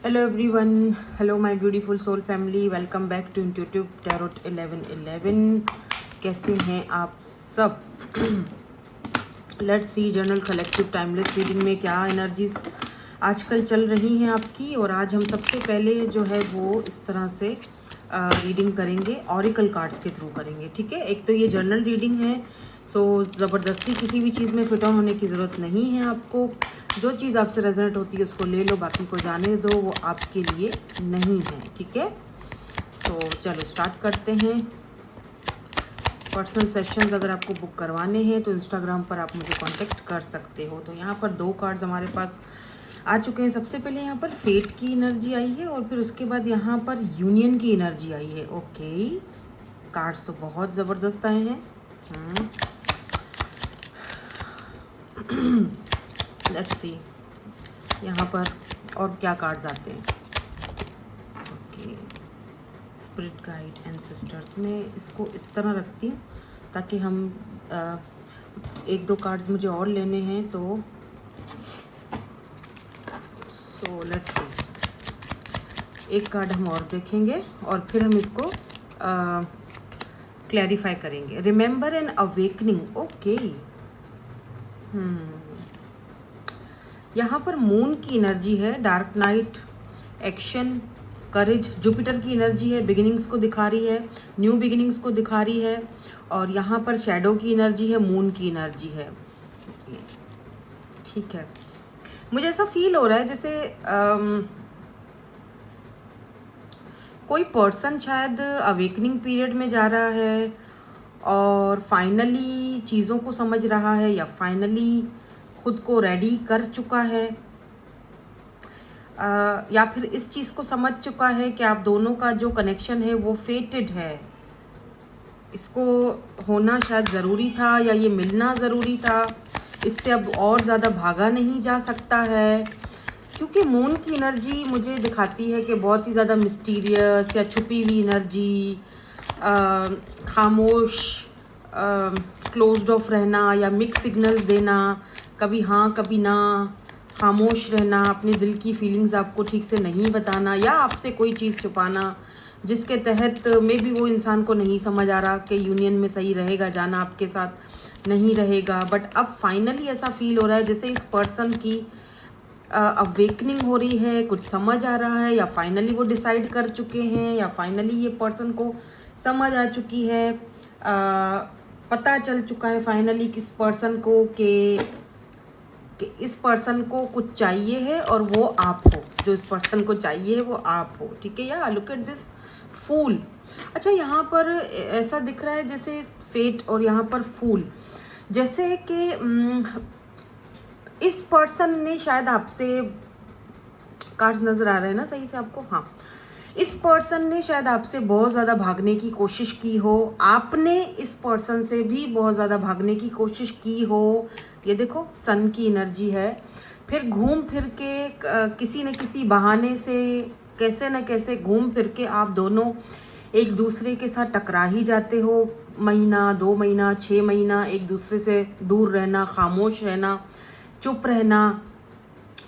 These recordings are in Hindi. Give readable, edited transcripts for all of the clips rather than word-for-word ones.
Hello everyone, hello my beautiful soul family, welcome back to intuitive tarot 1111। कैसे हैं आप सब? Let's see journal collective timeless reading में क्या एनर्जीज आजकल चल रही हैं आपकी। और आज हम सबसे पहले जो है वो इस तरह से रीडिंग करेंगे, ऑरिकल कार्ड्स के थ्रू करेंगे। ठीक है, एक तो ये जर्नल रीडिंग है, सो ज़बरदस्ती किसी भी चीज़ में फिट ऑन होने की ज़रूरत नहीं है आपको। जो चीज़ आपसे रेजोनेट होती है उसको ले लो, बाकी को जाने दो, वो आपके लिए नहीं है। ठीक है, सो चलो स्टार्ट करते हैं। पर्सनल सेशंस अगर आपको बुक करवाने हैं तो इंस्टाग्राम पर आप मुझे कांटेक्ट कर सकते हो। तो यहाँ पर 2 कार्ड्स हमारे पास आ चुके हैं। सबसे पहले यहाँ पर फेट की एनर्जी आई है और फिर उसके बाद यहाँ पर यूनियन की एनर्जी आई है। ओके, कार्ड्स तो बहुत ज़बरदस्त आए हैं। लेट्स सी यहाँ पर और क्या कार्ड्स आते हैं। Okay, spirit guide and sisters, मैं इसको इस तरह रखती हूँ ताकि हम 1-2 कार्ड्स मुझे और लेने हैं। तो सो लेट्स सी, एक कार्ड हम और देखेंगे और फिर हम इसको क्लैरिफाई करेंगे। Remember N awakening. ओके, यहाँ पर मून की एनर्जी है, डार्क नाइट, एक्शन, करेज। जुपिटर की एनर्जी है, बिगिनिंग्स को दिखा रही है, न्यू बिगिनिंग्स को दिखा रही है। और यहाँ पर शैडो की एनर्जी है, मून की एनर्जी है। ठीक है, मुझे ऐसा फील हो रहा है जैसे कोई पर्सन शायद अवेकनिंग पीरियड में जा रहा है और फाइनली चीज़ों को समझ रहा है या फाइनली खुद को रेडी कर चुका है, या फिर इस चीज़ को समझ चुका है कि आप दोनों का जो कनेक्शन है वो फेटेड है। इसको होना शायद ज़रूरी था या ये मिलना ज़रूरी था, इससे अब और ज़्यादा भागा नहीं जा सकता है। क्योंकि मून की एनर्जी मुझे दिखाती है कि बहुत ही ज़्यादा मिस्टीरियस या छुपी हुई एनर्जी, खामोश, क्लोज्ड ऑफ रहना या मिक्स सिग्नल्स देना, कभी हाँ कभी ना, खामोश रहना, अपने दिल की फीलिंग्स आपको ठीक से नहीं बताना या आपसे कोई चीज़ छुपाना जिसके तहत मे बी वो इंसान को नहीं समझ आ रहा कि यूनियन में सही रहेगा जाना आपके साथ नहीं रहेगा। बट अब फाइनली ऐसा फील हो रहा है जैसे इस पर्सन की अवेकनिंग हो रही है, कुछ समझ आ रहा है, या फाइनली वो डिसाइड कर चुके हैं, या फाइनली ये पर्सन को समझ आ चुकी है, पता चल चुका है फाइनली किस पर्सन को कि इस पर्सन को कुछ चाहिए है और वो आप हो। जो इस पर्सन को चाहिए है वो आप हो। ठीक है, या लुक एट दिस फूल। अच्छा, यहाँ पर ऐसा दिख रहा है जैसे फेट और यहाँ पर फूल, जैसे कि इस पर्सन ने शायद आपसे, कार्ड्स नजर आ रहे हैं ना सही से आपको? हाँ, इस पर्सन ने शायद आपसे बहुत ज़्यादा भागने की कोशिश की हो, आपने इस पर्सन से भी बहुत ज़्यादा भागने की कोशिश की हो। ये देखो, सन की एनर्जी है। फिर घूम फिर के किसी न किसी बहाने से, कैसे न कैसे घूम फिर के आप दोनों एक दूसरे के साथ टकरा ही जाते हो। महीना, 2 महीना, 6 महीना एक दूसरे से दूर रहना, खामोश रहना, चुप रहना,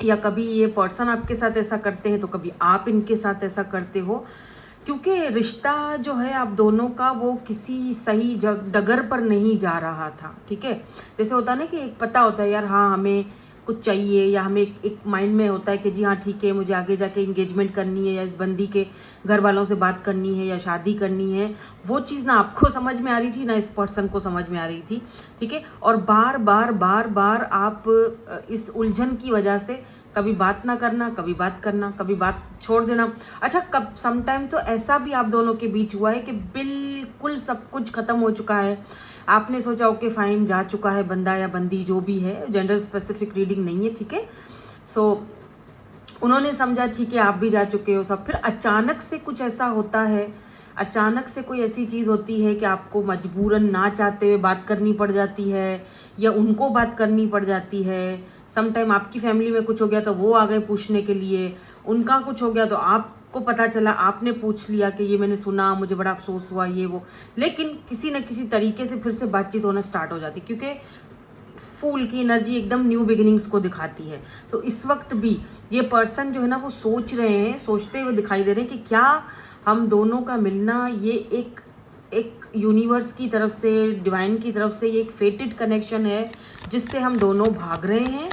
या कभी ये पर्सन आपके साथ ऐसा करते हैं तो कभी आप इनके साथ ऐसा करते हो। क्योंकि रिश्ता जो है आप दोनों का वो किसी सही डगर पर नहीं जा रहा था। ठीक है, जैसे होता है ना कि एक पता होता है यार, हाँ हमें कुछ चाहिए, या हमें एक माइंड में होता है कि जी हाँ ठीक है, मुझे आगे जाके इंगेजमेंट करनी है, या इस बंदी के घर वालों से बात करनी है, या शादी करनी है। वो चीज़ ना आपको समझ में आ रही थी ना इस पर्सन को समझ में आ रही थी। ठीक है, और बार बार बार बार आप इस उलझन की वजह से कभी बात ना करना, कभी बात करना, कभी बात छोड़ देना। अच्छा, कब समटाइम तो ऐसा भी आप दोनों के बीच हुआ है कि बिल्कुल सब कुछ ख़त्म हो चुका है, आपने सोचा ओके फाइन, जा चुका है बंदा या बंदी जो भी है, जेंडर स्पेसिफिक रीडिंग नहीं है। ठीक है, सो उन्होंने समझा ठीक है आप भी जा चुके हो सब। फिर अचानक से कुछ ऐसा होता है, अचानक से कोई ऐसी चीज़ होती है कि आपको मजबूरन ना चाहते हुए बात करनी पड़ जाती है, या उनको बात करनी पड़ जाती है। समटाइम आपकी फैमिली में कुछ हो गया तो वो आ गए पूछने के लिए, उनका कुछ हो गया तो आपको पता चला, आपने पूछ लिया कि ये मैंने सुना, मुझे बड़ा अफसोस हुआ, ये वो। लेकिन किसी न किसी तरीके से फिर से बातचीत होना स्टार्ट हो जाती, क्योंकि फूल की एनर्जी एकदम न्यू बिगिनिंग्स को दिखाती है। तो इस वक्त भी ये पर्सन जो है ना वो सोच रहे हैं, सोचते हुए दिखाई दे रहे हैं कि क्या हम दोनों का मिलना ये एक यूनिवर्स की तरफ से, डिवाइन की तरफ से ये एक फेटेड कनेक्शन है जिससे हम दोनों भाग रहे हैं।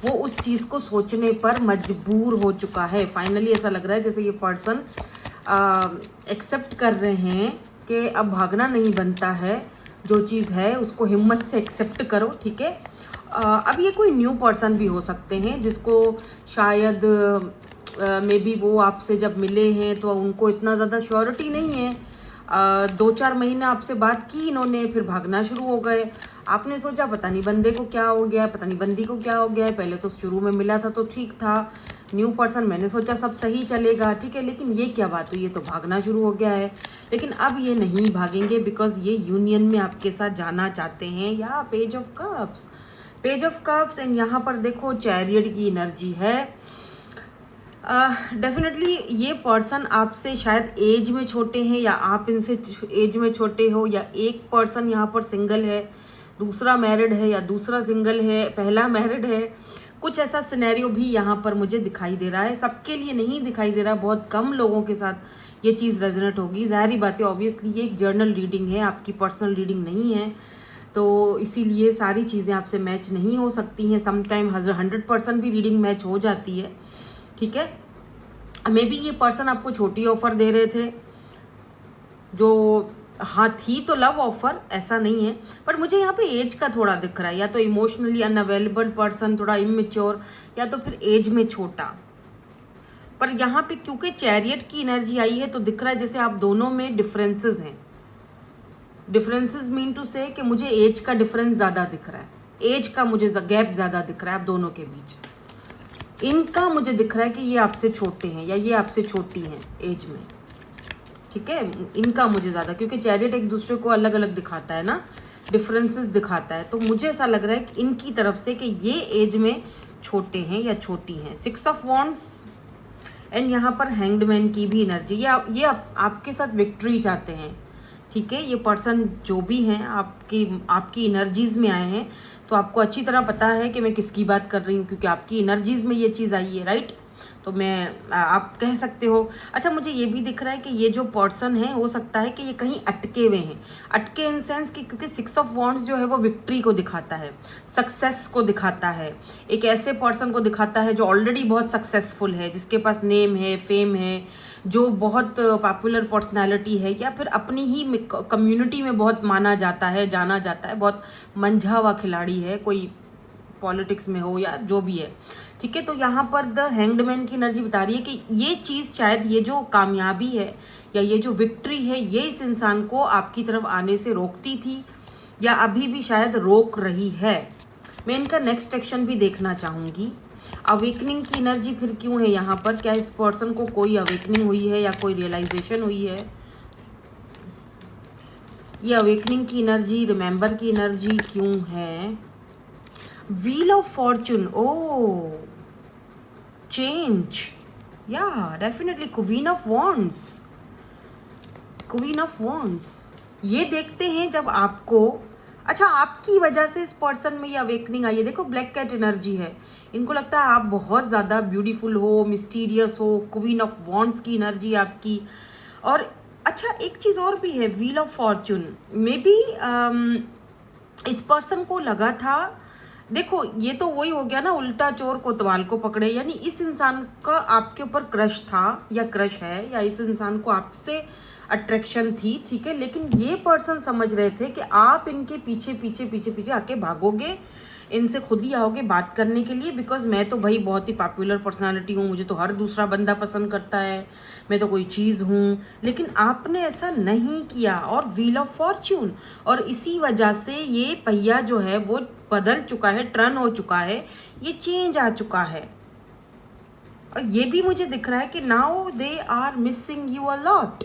वो उस चीज़ को सोचने पर मजबूर हो चुका है। फाइनली ऐसा लग रहा है जैसे ये पर्सन एक्सेप्ट कर रहे हैं कि अब भागना नहीं बनता है, जो चीज़ है उसको हिम्मत से एक्सेप्ट करो, ठीक है। अब ये कोई न्यू पर्सन भी हो सकते हैं जिसको शायद मे बी वो आपसे जब मिले हैं तो उनको इतना ज़्यादा श्योरिटी नहीं है। 2-4 महीने आपसे बात की इन्होंने, फिर भागना शुरू हो गए। आपने सोचा पता नहीं बंदे को क्या हो गया है, पता नहीं बंदी को क्या हो गया है। पहले तो शुरू में मिला था तो ठीक था, न्यू पर्सन, मैंने सोचा सब सही चलेगा, ठीक है। लेकिन ये क्या बात हुई, ये तो भागना शुरू हो गया है। लेकिन अब ये नहीं भागेंगे बिकॉज ये यूनियन में आपके साथ जाना चाहते हैं। या पेज ऑफ कप्स एंड यहाँ पर देखो चैरियट की एनर्जी है। डेफिनेटली ये पर्सन आपसे शायद एज में छोटे हैं या आप इनसे एज में छोटे हो, या एक पर्सन यहाँ पर सिंगल है, दूसरा मैरिड है, या दूसरा सिंगल है, पहला मैरिड है। कुछ ऐसा सिनेरियो भी यहाँ पर मुझे दिखाई दे रहा है। सबके लिए नहीं दिखाई दे रहा, बहुत कम लोगों के साथ ये चीज़ रेजोनेट होगी। ज़ाहिर बात है, ऑब्वियसली ये एक जर्नल रीडिंग है, आपकी पर्सनल रीडिंग नहीं है, तो इसीलिए सारी चीज़ें आपसे मैच नहीं हो सकती हैं। समटाइम 100% भी रीडिंग मैच हो जाती है, ठीक है। मे बी ये पर्सन आपको छोटी ऑफर दे रहे थे, जो हाँ थी तो लव ऑफर, ऐसा नहीं है, पर मुझे यहाँ पे एज का थोड़ा दिख रहा है। या तो इमोशनली अनअवेलेबल पर्सन, थोड़ा इमेच्योर, या तो फिर एज में छोटा। पर यहाँ पे क्योंकि चैरियट की एनर्जी आई है तो दिख रहा है जैसे आप दोनों में डिफरेंसेस हैं। डिफरेंसेस मीन टू से कि मुझे एज का डिफरेंस ज़्यादा दिख रहा है, एज का मुझे गैप ज़्यादा दिख रहा है आप दोनों के बीच। इनका मुझे दिख रहा है कि ये आपसे छोटे हैं या ये आपसे छोटी हैं एज में, ठीक है। इनका मुझे ज़्यादा, क्योंकि चैरियट एक दूसरे को अलग अलग दिखाता है ना, डिफरेंसेस दिखाता है। तो मुझे ऐसा लग रहा है कि इनकी तरफ से कि ये एज में छोटे हैं या छोटी हैं। 6 ऑफ वॉन्ड्स एंड यहाँ पर हैंग्ड मैन की भी एनर्जी। ये आपके साथ विक्ट्री चाहते हैं, ठीक है। ये पर्सन जो भी हैं आपकी एनर्जीज़ में आए हैं, तो आपको अच्छी तरह पता है कि मैं किसकी बात कर रही हूँ, क्योंकि आपकी एनर्जीज़ में ये चीज़ आई है, राइट। तो मैं आप कह सकते हो। अच्छा, मुझे ये भी दिख रहा है कि ये जो पर्सन है हो सकता है कि ये कहीं अटके हुए हैं। अटके इन सेंस कि क्योंकि 6 ऑफ वॉन्ड्स जो है वो विक्ट्री को दिखाता है, सक्सेस को दिखाता है। एक ऐसे पर्सन को दिखाता है जो ऑलरेडी बहुत सक्सेसफुल है, जिसके पास नेम है, फेम है, जो बहुत पॉपुलर पर्सनैलिटी है, या फिर अपनी ही कम्युनिटी में बहुत माना जाता है, जाना जाता है, बहुत मंझा हुआ खिलाड़ी है, कोई पॉलिटिक्स में हो या जो भी है, ठीक है। तो यहाँ पर द हैंग्ड मैन की एनर्जी बता रही है कि ये चीज़ शायद, ये जो कामयाबी है या ये जो विक्ट्री है, ये इस इंसान को आपकी तरफ आने से रोकती थी या अभी भी शायद रोक रही है। मैं इनका नेक्स्ट एक्शन भी देखना चाहूँगी। अवेकनिंग की एनर्जी फिर क्यों है यहाँ पर? क्या इस पर्सन को कोई अवेकनिंग हुई है या कोई रियलाइजेशन हुई है? ये अवेकनिंग की एनर्जी, रिमेंबर की एनर्जी क्यों है? Wheel of fortune, oh change, या definitely queen of wands, queen of wands. ये देखते हैं जब आपको, अच्छा आपकी वजह से इस पर्सन में ये अवेकनिंग आई है। देखो ब्लैक कैट एनर्जी है, इनको लगता है आप बहुत ज़्यादा ब्यूटीफुल हो, मिस्टीरियस हो, क्वीन ऑफ वॉन्ड्स की एनर्जी आपकी। और अच्छा एक चीज़ और भी है, wheel of Fortune, may be इस पर्सन को लगा था, देखो ये तो वही हो गया ना, उल्टा चोर कोतवाल को पकड़े, यानी इस इंसान का आपके ऊपर क्रश था या क्रश है, या इस इंसान को आपसे अट्रैक्शन थी, ठीक है। लेकिन ये पर्सन समझ रहे थे कि आप इनके पीछे पीछे पीछे पीछे आके भागोगे, इनसे खुद ही आओगे बात करने के लिए, बिकॉज मैं तो भाई बहुत ही पॉपुलर पर्सनालिटी हूँ, मुझे तो हर दूसरा बंदा पसंद करता है, मैं तो कोई चीज़ हूँ। लेकिन आपने ऐसा नहीं किया, और व्हील ऑफ फॉर्च्यून, और इसी वजह से ये पहिया जो है वो बदल चुका है, टर्न हो चुका है, ये चेंज आ चुका है। और ये भी मुझे दिख रहा है कि now they are missing you a lot,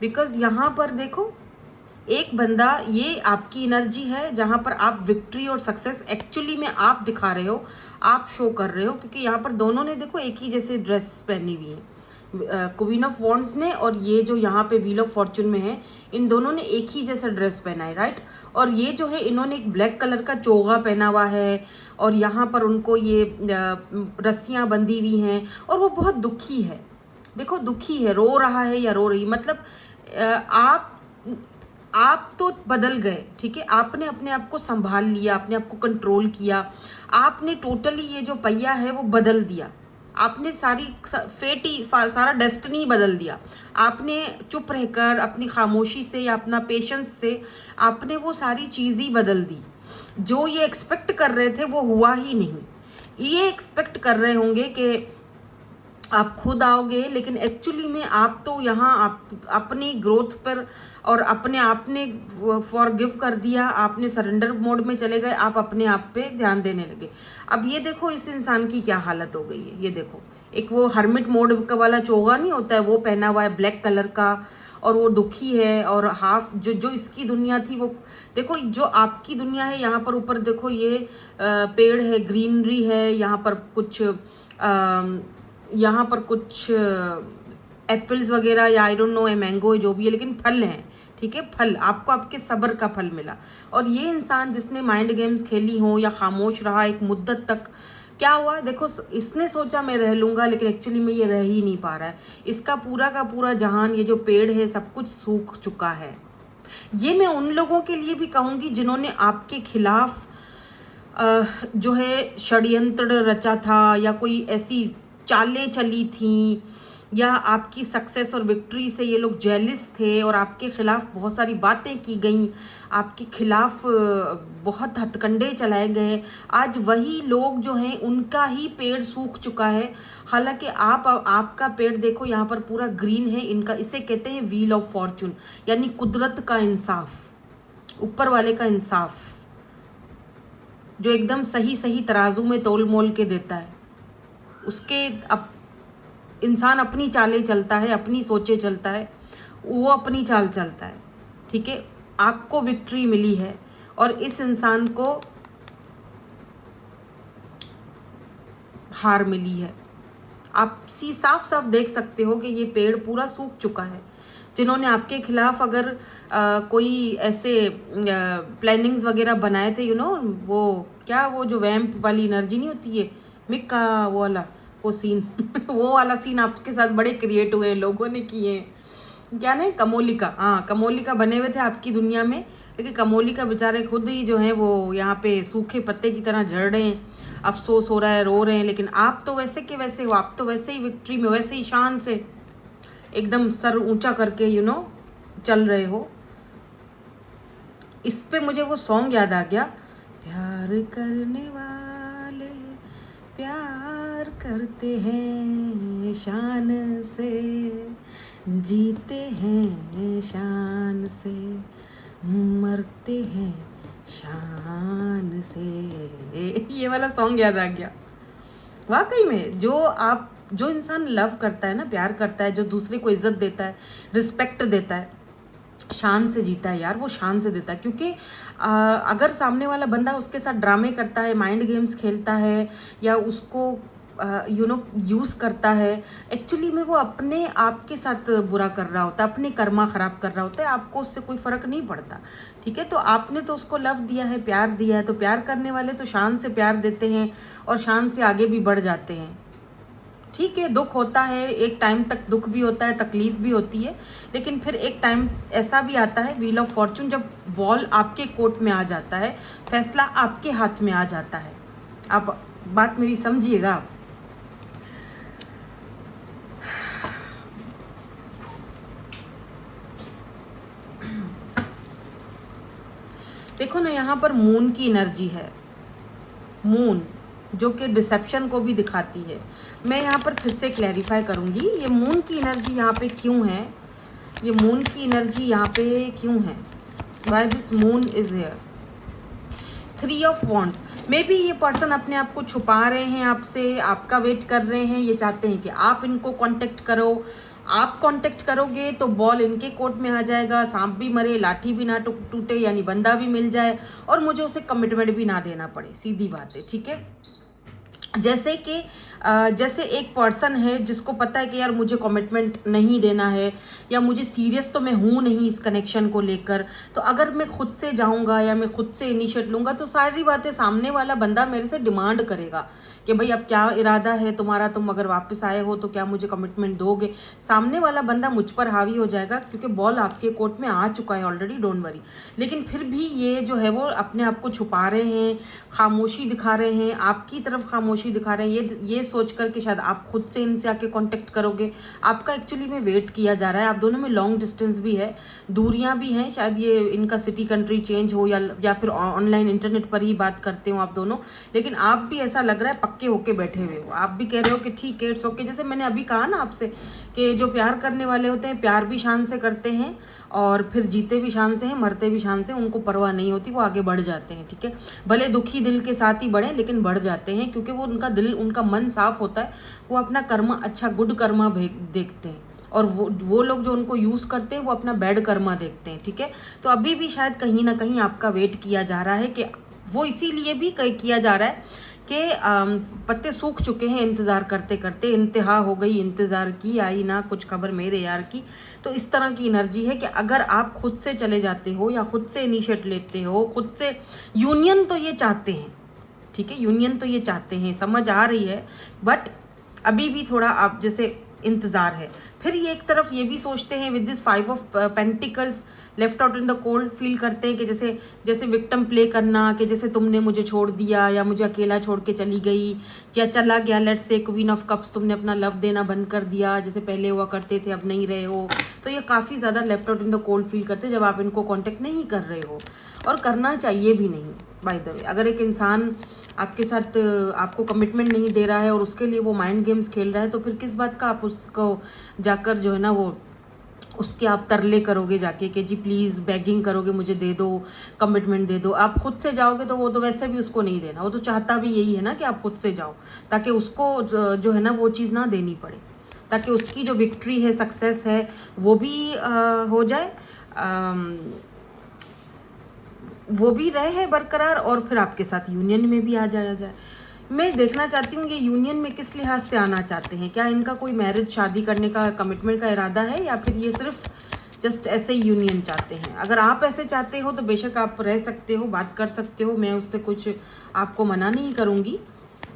because यहाँ पर देखो एक बंदा, ये आपकी एनर्जी है जहाँ पर आप विक्ट्री और सक्सेस एक्चुअली में आप दिखा रहे हो, आप शो कर रहे हो, क्योंकि यहाँ पर दोनों ने देखो एक ही जैसे ड्रेस पहनी हुई है, क्वीन ऑफ वॉन्ड्स ने और ये जो यहाँ पे व्हील ऑफ फॉर्चून में है, इन दोनों ने एक ही जैसा ड्रेस पहना है, राइट। और ये जो है इन्होंने एक ब्लैक कलर का चोगा पहना हुआ है और यहाँ पर उनको ये रस्सियाँ बंधी हुई हैं और वो बहुत दुखी है। देखो दुखी है, रो रहा है या रो रही, मतलब आप तो बदल गए, ठीक है। आपने अपने आप को संभाल लिया, अपने आप को कंट्रोल किया, आपने टोटली ये जो पहिया है वो बदल दिया। आपने सारी सारा डेस्टिनी बदल दिया। आपने चुप रहकर अपनी खामोशी से या अपना पेशेंस से आपने वो सारी चीज़ ही बदल दी। जो ये एक्सपेक्ट कर रहे थे वो हुआ ही नहीं। ये एक्सपेक्ट कर रहे होंगे कि आप खुद आओगे, लेकिन एक्चुअली में आप तो यहाँ आप अपनी ग्रोथ पर और अपने आप ने फॉरगिव कर दिया, आपने सरेंडर मोड में चले गए, आप अपने आप पे ध्यान देने लगे। अब ये देखो इस इंसान की क्या हालत हो गई है। ये देखो एक वो हर्मिट मोड का वाला चोगा नहीं होता है, वो पहना हुआ है ब्लैक कलर का और वो दुखी है। और हाफ जो इसकी दुनिया थी वो देखो, जो आपकी दुनिया है यहाँ पर ऊपर देखो ये पेड़ है, ग्रीनरी है, यहाँ पर कुछ एप्पल्स वगैरह या आई डोंट नो मैंगो है जो भी है, लेकिन फल हैं, ठीक है। फल आपको आपके सब्र का फल मिला। और ये इंसान जिसने माइंड गेम्स खेली हो या खामोश रहा एक मुद्दत तक, क्या हुआ देखो, इसने सोचा मैं रह लूँगा, लेकिन एक्चुअली में ये रह ही नहीं पा रहा है। इसका पूरा का पूरा जहान, ये जो पेड़ है सब कुछ सूख चुका है। ये मैं उन लोगों के लिए भी कहूँगी जिन्होंने आपके खिलाफ जो है षड्यंत्र रचा था या कोई ऐसी चालें चली थी या आपकी सक्सेस और विक्ट्री से ये लोग जेलिस थे और आपके खिलाफ बहुत सारी बातें की गई, आपके खिलाफ बहुत हथकंडे चलाए गए। आज वही लोग जो हैं उनका ही पेड़ सूख चुका है। हालांकि आपका पेड़ देखो यहाँ पर पूरा ग्रीन है। इनका इसे कहते हैं व्हील ऑफ फॉर्चून, यानी कुदरत का इंसाफ, ऊपर वाले का इंसाफ, जो एकदम सही सही तराजू में तोल मोल के देता है। उसके अब इंसान अपनी चालें चलता है, अपनी सोचे चलता है, वो अपनी चाल चलता है, ठीक है। आपको विक्ट्री मिली है और इस इंसान को हार मिली है। आप साफ साफ देख सकते हो कि ये पेड़ पूरा सूख चुका है। जिन्होंने आपके खिलाफ अगर कोई ऐसे प्लानिंग्स वगैरह बनाए थे, वो क्या, वो जो वैम्प वाली एनर्जी नहीं होती है, मिक का वो वाला वो सीन वो वाला सीन आपके साथ बड़े क्रिएट हुए हैं, लोगों ने किए हैं। क्या नहीं, कमोलिका, हाँ कमोलिका बने हुए थे आपकी दुनिया में, लेकिन कमोलिका बेचारे खुद ही जो है वो यहाँ पे सूखे पत्ते की तरह झड़ रहे हैं, अफसोस हो रहा है, रो रहे हैं। लेकिन आप तो वैसे के वैसे हो, आप तो वैसे ही विक्ट्री में, वैसे ही शान से एकदम सर ऊंचा करके चल रहे हो। इस पे मुझे वो सॉन्ग याद आ गया, प्यार करने वाले प्यार करते हैं शान से, जीते हैं शान से, मरते हैं शान से। ये वाला सॉन्ग याद आ गया। वाकई में जो इंसान लव करता है ना, प्यार करता है, जो दूसरे को इज्जत देता है, रिस्पेक्ट देता है, शान से जीता है यार, वो शान से देता है। क्योंकि अगर सामने वाला बंदा उसके साथ ड्रामे करता है, माइंड गेम्स खेलता है या उसको यूज़ करता है, एक्चुअली में वो अपने आप के साथ बुरा कर रहा होता है, अपने कर्मा ख़राब कर रहा होता है। आपको उससे कोई फ़र्क नहीं पड़ता, ठीक है। तो आपने तो उसको लव दिया है, प्यार दिया है, तो प्यार करने वाले तो शान से प्यार देते हैं और शान से आगे भी बढ़ जाते हैं, ठीक है। दुख होता है, एक टाइम तक दुख भी होता है, तकलीफ भी होती है, लेकिन फिर एक टाइम ऐसा भी आता है, व्हील ऑफ फॉर्चून, जब बॉल आपके कोर्ट में आ जाता है, फैसला आपके हाथ में आ जाता है। आप बात मेरी समझिएगा आप। देखो ना, यहाँ पर मून की एनर्जी है, मून जो कि डिसेप्शन को भी दिखाती है। मैं यहाँ पर फिर से क्लैरिफाई करूँगी, ये मून की एनर्जी यहाँ पे क्यों है, ये मून की एनर्जी यहाँ पे क्यों है, why this moon is here. 3 of wands, may be ये पर्सन अपने आप को छुपा रहे हैं आपसे, आपका वेट कर रहे हैं, ये चाहते हैं कि आप इनको कांटेक्ट करो। आप कांटेक्ट करोगे तो बॉल इनके कोर्ट में आ जाएगा, सांप भी मरे, लाठी भी ना टूटे, यानी बंदा भी मिल जाए और मुझे उसे कमिटमेंट भी ना देना पड़े, सीधी बात है, ठीक है। जैसे कि जैसे एक पर्सन है जिसको पता है कि यार मुझे कमिटमेंट नहीं देना है, या मुझे सीरियस तो मैं हूँ नहीं इस कनेक्शन को लेकर, तो अगर मैं खुद से जाऊँगा या मैं खुद से इनिशिएट लूँगा तो सारी बातें सामने वाला बंदा मेरे से डिमांड करेगा कि भाई अब क्या इरादा है तुम्हारा, तुम अगर वापस आए हो तो क्या मुझे कमिटमेंट दोगे। सामने वाला बंदा मुझ पर हावी हो जाएगा क्योंकि बॉल आपके कोर्ट में आ चुका है ऑलरेडी, डोंट वरी। लेकिन फिर भी ये जो है वो अपने आप को छुपा रहे हैं, खामोशी दिखा रहे हैं, आपकी तरफ खामोशी दिखा रहे हैं, ये सोच कर कि शायद आप खुद से इनसे आके कांटेक्ट करोगे। आपका एक्चुअली में वेट किया जा रहा है, आप दोनों में लॉन्ग डिस्टेंस भी है, दूरियां भी हैं, शायद ये इनका सिटी कंट्री चेंज हो या फिर ऑनलाइन इंटरनेट पर ही बात करते हो आप दोनों, लेकिन आप भी ऐसा लग रहा है पक्के होके बैठे हुए हो। आप भी कह रहे हो कि ठीक है, इट्स ओके। जैसे मैंने अभी कहा ना आपसे कि जो प्यार करने वाले होते हैं प्यार भी शान से करते हैं और फिर जीते भी शान से हैं, मरते भी शान से, उनको परवाह नहीं होती, वो आगे बढ़ जाते हैं। ठीक है, भले दुखी दिल के साथ ही बढ़े लेकिन बढ़ जाते हैं, क्योंकि वो उनका दिल, उनका मन साफ होता है, वो अपना कर्म अच्छा गुड कर्मा देखते हैं, और वो लोग जो उनको यूज़ करते हैं वो अपना बैड कर्मा देखते हैं। ठीक है, तो अभी भी शायद कहीं ना कहीं आपका वेट किया जा रहा है, कि वो इसीलिए भी किया जा रहा है कि पत्ते सूख चुके हैं इंतज़ार करते करते, इंतहा हो गई इंतज़ार की, आई ना कुछ खबर मेरे यार की। तो इस तरह की एनर्जी है कि अगर आप खुद से चले जाते हो या खुद से इनिशिएट लेते हो, खुद से यूनियन तो ये चाहते हैं, ठीक है, यूनियन तो ये चाहते हैं, समझ आ रही है, बट अभी भी थोड़ा आप जैसे इंतज़ार है। फिर ये एक तरफ ये भी सोचते हैं with this 5 of pentacles left out in the cold, feel करते हैं कि जैसे विक्टिम प्ले करना, कि जैसे तुमने मुझे छोड़ दिया या मुझे अकेला छोड़ के चली गई या चला गया, let's say queen of cups, तुमने अपना लव देना बंद कर दिया, जैसे पहले हुआ करते थे अब नहीं रहे हो। तो ये काफ़ी ज़्यादा left out in the cold feel करते हैं जब आप इनको कॉन्टेक्ट नहीं कर रहे हो, और करना चाहिए भी नहीं बाय द वे। अगर एक इंसान आपके साथ आपको कमिटमेंट नहीं दे रहा है और उसके लिए वो माइंड गेम्स खेल रहा है, तो फिर किस बात का आप उसको जाकर जो है ना वो उसके आप तरले करोगे जाके कि जी प्लीज़, बेगिंग करोगे मुझे दे दो, कमिटमेंट दे दो। आप खुद से जाओगे तो वो तो वैसे भी उसको नहीं देना, वो तो चाहता भी यही है ना कि आप खुद से जाओ, ताकि उसको जो है ना वो चीज़ ना देनी पड़े, ताकि उसकी जो विक्ट्री है, सक्सेस है, वो भी हो जाए, वो भी रहे बरकरार, और फिर आपके साथ यूनियन में भी आ जाया जाए। मैं देखना चाहती हूँ ये यूनियन में किस लिहाज से आना चाहते हैं, क्या इनका कोई मैरिज, शादी करने का, कमिटमेंट का इरादा है, या फिर ये सिर्फ जस्ट ऐसे ही यूनियन चाहते हैं। अगर आप ऐसे चाहते हो तो बेशक आप रह सकते हो, बात कर सकते हो, मैं उससे कुछ आपको मना नहीं करूँगी।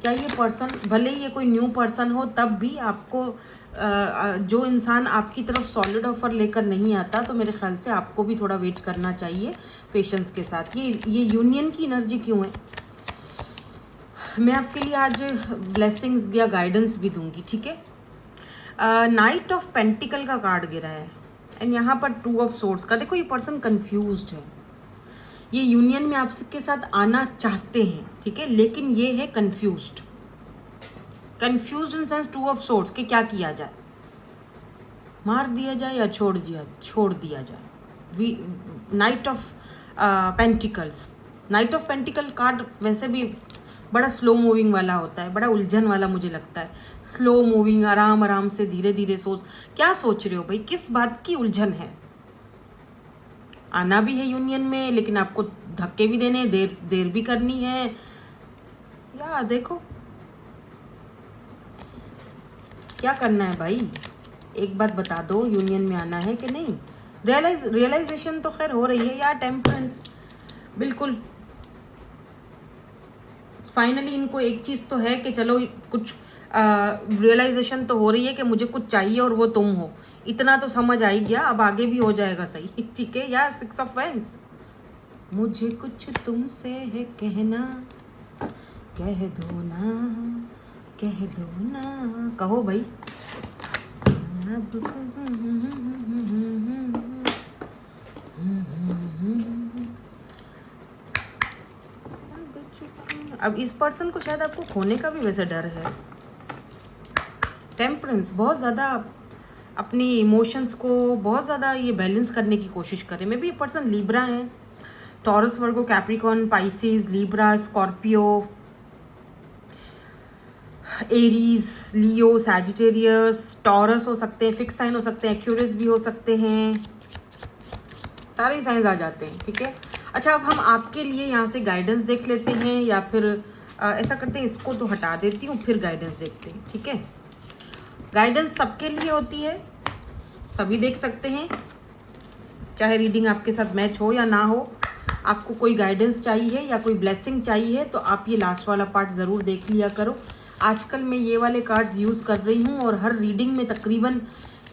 क्या ये पर्सन, भले ही ये कोई न्यू पर्सन हो, तब भी आपको जो इंसान आपकी तरफ सॉलिड ऑफर लेकर नहीं आता, तो मेरे ख्याल से आपको भी थोड़ा वेट करना चाहिए पेशेंस के साथ। ये यूनियन की एनर्जी क्यों है, मैं आपके लिए आज ब्लेसिंग्स या गाइडेंस भी दूंगी। ठीक है, नाइट ऑफ पेंटिकल का कार्ड गिरा है, एंड यहाँ पर 2 ऑफ सोर्ड्स का। देखो ये पर्सन कंफ्यूज्ड है, ये यूनियन में आपके साथ आना चाहते हैं, ठीक है, लेकिन ये है confused in sense 2 of swords कि क्या किया जाए, मार दिया जाए या छोड़ दिया जाए। Night of pentacles, night of pentacle card वैसे भी बड़ा स्लो मूविंग वाला होता है, बड़ा उलझन वाला मुझे लगता है। स्लो मूविंग, आराम आराम से, धीरे धीरे सोच, क्या सोच रहे हो भाई, किस बात की उलझन है। आना भी है यूनियन में, लेकिन आपको धक्के भी देने, देर भी करनी है, या देखो क्या करना है भाई, एक बात बता दो, यूनियन में आना है कि नहीं। रियलाइजेशन तो खैर हो रही है यार, टेम्परेंस बिल्कुल फाइनली इनको एक चीज़ तो है कि चलो कुछ रियलाइजेशन तो हो रही है कि मुझे कुछ चाहिए और वो तुम हो, इतना तो समझ आ ही गया, अब आगे भी हो जाएगा सही। ठीक है यार, 6 ऑफ वांड्स, मुझे कुछ तुमसे है कहना, कह दो ना, कहो भाई। अब इस पर्सन को शायद आपको खोने का भी वैसे डर है। टेम्परेंस, बहुत ज़्यादा अपनी इमोशंस को बहुत ज़्यादा ये बैलेंस करने की कोशिश करें। मे बी ये पर्सन लीब्रा है, Taurus, Virgo, Capricorn, Pisces, Libra, Scorpio, Aries, Leo, Sagittarius, Taurus हो सकते हैं, फिक्स साइन हो सकते हैं, एक्यूरियस भी हो सकते हैं, सारे ही साइंस आ जाते हैं। ठीक है, अच्छा अब हम आपके लिए यहाँ से गाइडेंस देख लेते हैं, या फिर ऐसा करते हैं, इसको तो हटा देती हूँ, फिर गाइडेंस देखते हैं, ठीक है। गाइडेंस सबके लिए होती है, सभी देख सकते हैं, चाहे रीडिंग आपके साथ मैच हो या ना हो। आपको कोई गाइडेंस चाहिए या कोई ब्लेसिंग चाहिए तो आप ये लास्ट वाला पार्ट ज़रूर देख लिया करो। आजकल मैं ये वाले कार्ड्स यूज़ कर रही हूँ और हर रीडिंग में तकरीबन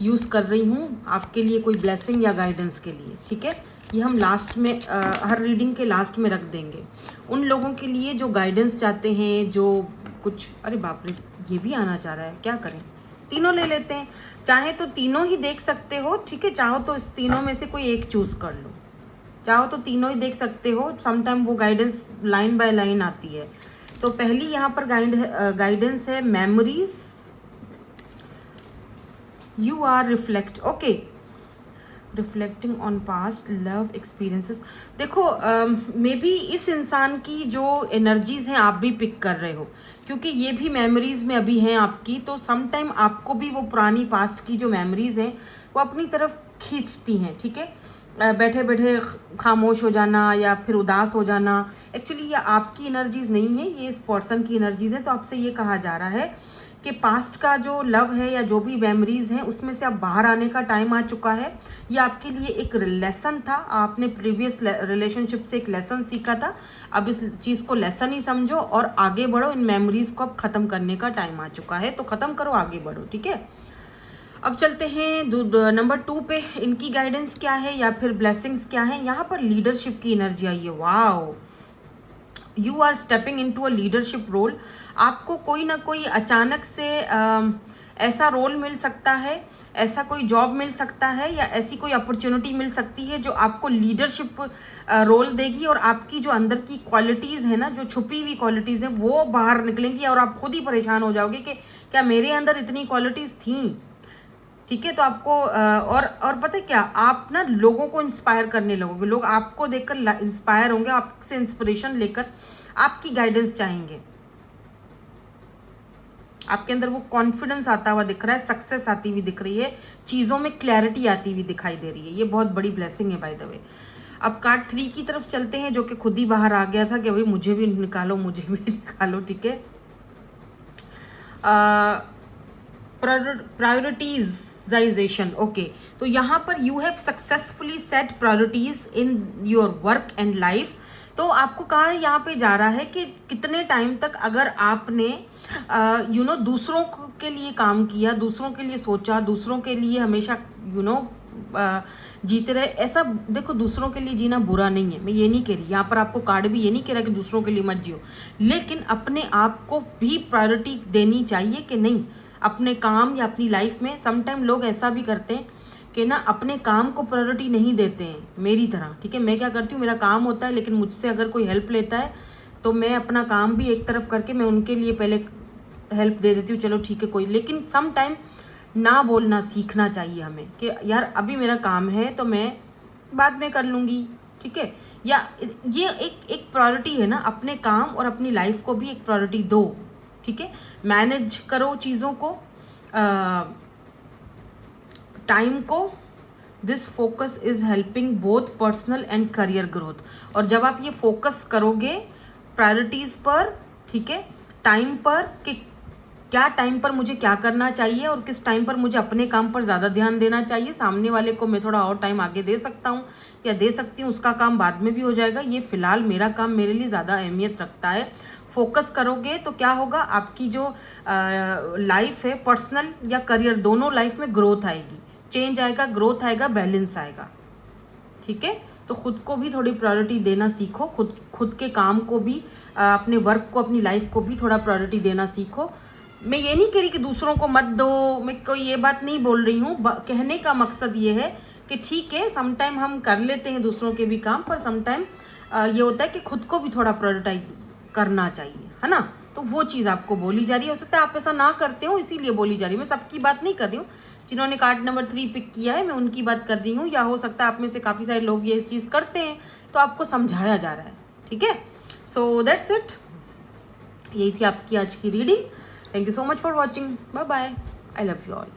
यूज़ कर रही हूँ आपके लिए कोई ब्लेसिंग या गाइडेंस के लिए, ठीक है। ये हम लास्ट में हर रीडिंग के लास्ट में रख देंगे उन लोगों के लिए जो गाइडेंस चाहते हैं, जो कुछ, अरे बाप रे ये भी आना चाह रहा है, क्या करें, तीनों ले लेते हैं। चाहे तो तीनों ही देख सकते हो, ठीक है, चाहो तो इस तीनों में से कोई एक चूज़ कर लो, चाहो तो तीनों ही देख सकते हो। समटाइम वो गाइडेंस लाइन बाय लाइन आती है। तो पहली यहाँ पर गाइडेंस है, memories you are reflecting on past love experiences. देखो मे बी इस इंसान की जो एनर्जीज हैं आप भी पिक कर रहे हो, क्योंकि ये भी मेमोरीज में अभी हैं आपकी। तो सम टाइम आपको भी वो पुरानी पास्ट की जो मेमोरीज हैं वो अपनी तरफ खींचती हैं, ठीक है। बैठे बैठे खामोश हो जाना या फिर उदास हो जाना, एक्चुअली ये आपकी एनर्जीज नहीं है, ये इस पर्सन की एनर्जीज हैं। तो आपसे ये कहा जा रहा है कि पास्ट का जो लव है या जो भी मेमोरीज हैं उसमें से अब बाहर आने का टाइम आ चुका है। ये आपके लिए एक लेसन था, आपने प्रीवियस रिलेशनशिप से एक लेसन सीखा था। अब इस चीज़ को लेसन ही समझो और आगे बढ़ो। इन मेमोरीज को अब ख़त्म करने का टाइम आ चुका है, तो ख़त्म करो, आगे बढ़ो, ठीक है। अब चलते हैं नंबर 2 पे। इनकी गाइडेंस क्या है या फिर ब्लेसिंग्स क्या है। यहाँ पर लीडरशिप की एनर्जी आई है। Wow, you are stepping into a leadership role. आपको कोई ना कोई अचानक से ऐसा रोल मिल सकता है, ऐसा कोई जॉब मिल सकता है या ऐसी कोई अपॉर्चुनिटी मिल सकती है जो आपको लीडरशिप रोल देगी और आपकी जो अंदर की क्वालिटीज़ है ना, जो छुपी हुई क्वालिटीज़ हैं वो बाहर निकलेंगी और आप खुद ही परेशान हो जाओगे कि क्या मेरे अंदर इतनी क्वालिटीज़ थी, ठीक है। तो आपको और पता है क्या, आप ना लोगों को इंस्पायर करने लगोगे, लोग आपको देखकर इंस्पायर होंगे, आपसे इंस्पिरेशन लेकर आपकी गाइडेंस चाहेंगे। आपके अंदर वो कॉन्फिडेंस आता हुआ दिख रहा है, सक्सेस आती हुई दिख रही है, चीज़ों में क्लैरिटी आती हुई दिखाई दे रही है। ये बहुत बड़ी ब्लेसिंग है बाय द वे। अब कार्ड 3 की तरफ चलते हैं, जो कि खुद ही बाहर आ गया था कि भाई मुझे भी निकालो, मुझे भी निकालो, ठीक है। प्रायोरिटीजाइजेशन, ओके। तो यहाँ पर you have successfully set priorities in your work and life. तो आपको कहा यहाँ पे जा रहा है कि कितने टाइम तक अगर आपने दूसरों के लिए काम किया, दूसरों के लिए सोचा, दूसरों के लिए हमेशा जीते रहे। ऐसा देखो, दूसरों के लिए जीना बुरा नहीं है, मैं ये नहीं कह रही, यहाँ पर आपको कार्ड भी ये नहीं कह रहा कि दूसरों के लिए मत जियो, लेकिन अपने आप को भी प्रायोरिटी देनी चाहिए कि नहीं, अपने काम या अपनी लाइफ में। समटाइम लोग ऐसा भी करते हैं कि ना अपने काम को प्रायोरिटी नहीं देते हैं, मेरी तरह, ठीक है। मैं क्या करती हूँ, मेरा काम होता है लेकिन मुझसे अगर कोई हेल्प लेता है तो मैं अपना काम भी एक तरफ करके मैं उनके लिए पहले हेल्प दे देती हूँ, चलो ठीक है कोई। लेकिन सम टाइम ना बोलना सीखना चाहिए हमें कि यार अभी मेरा काम है तो मैं बाद में कर लूँगी, ठीक है। या ये एक प्रायोरिटी है ना, अपने काम और अपनी लाइफ को भी एक प्रायोरिटी दो, ठीक है। मैनेज करो चीज़ों को, टाइम को। This focus is helping both personal and career growth. और जब आप ये फोकस करोगे प्रायोरिटीज़ पर, ठीक है, टाइम पर, कि क्या टाइम पर मुझे क्या करना चाहिए और किस टाइम पर मुझे अपने काम पर ज़्यादा ध्यान देना चाहिए, सामने वाले को मैं थोड़ा और टाइम आगे दे सकता हूँ या दे सकती हूँ, उसका काम बाद में भी हो जाएगा, ये फ़िलहाल मेरा काम मेरे लिए ज़्यादा अहमियत रखता है। फोकस करोगे तो क्या होगा, आपकी जो लाइफ है, पर्सनल या करियर दोनों लाइफ में ग्रोथ आएगी, चेंज आएगा, ग्रोथ आएगा, बैलेंस आएगा, ठीक है। तो खुद को भी थोड़ी प्रायोरिटी देना सीखो, खुद के काम को भी, अपने वर्क को, अपनी लाइफ को भी थोड़ा प्रायोरिटी देना सीखो। मैं ये नहीं कह रही कि दूसरों को मत दो, मैं कोई ये बात नहीं बोल रही हूँ। कहने का मकसद ये है कि ठीक है, समटाइम हम कर लेते हैं दूसरों के भी काम, पर समटाइम ये होता है कि खुद को भी थोड़ा प्रायोरिटाइज करना चाहिए, है ना। तो वो चीज़ आपको बोली जा रही है। हो सकता है आप ऐसा ना करते हो, इसीलिए बोली जा रही है। मैं सबकी बात नहीं कर रही हूँ, जिन्होंने कार्ड नंबर 3 पिक किया है मैं उनकी बात कर रही हूँ। या हो सकता है आप में से काफ़ी सारे लोग ये चीज़ करते हैं, तो आपको समझाया जा रहा है, ठीक है। सो दैट्स इट, यही थी आपकी आज की reading. Thank you so much for watching, bye bye, I love you all.